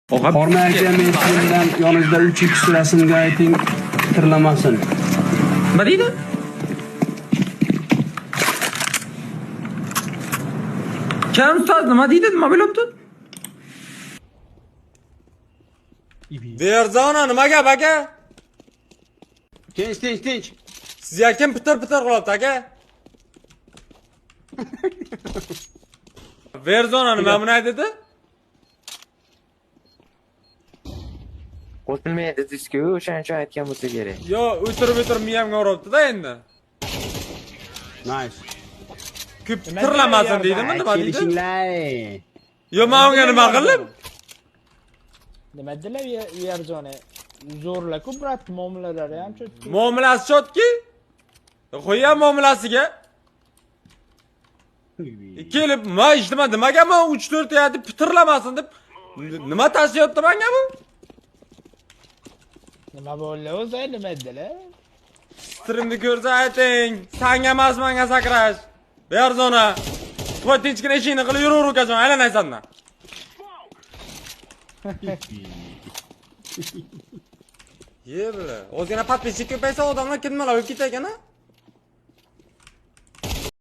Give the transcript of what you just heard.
Qorma aka men bilan yoningizda 3x rasmga ayting, tirlamasin. Nima deydi? Kam ustoz nima deydi? Nima bo'lyapti? Verzona nima gap aka? Tinch. Sizga kim pitir qilyapti aka? Verzona nima buni aytdi? Qo'shilmaydi diski o'shancha aytgan bo'lsa kerak. Yo, o'tirib miyamga uribdi-da endi. Nice. Ko'p tirlamasin deydimi, nima deydi? Kelishinglar. Yo, men unga nima qildim? Nima dedilar Yerzone? Zo'rla-ku brat, muomalalari ham chotki. Muomalasi chotki? Qo'yam muomalasiga. Kelib, men eshitmadim. Nimaga men 3-4 yatib pitirlamasin deb nima tashlabdi menga bu? Nima bo'ldi o'zi, nima dedilar? Strimni ko'rsa ayting, sanga emas menga sakrash. Verzona. Qo'y tinchgina ishingni qilib yuraver ukajon, aylanaysandan. Ye bila. O'zgina podpisчик ko'paysa odamlar ketmalar, o'tib ketaykan-a?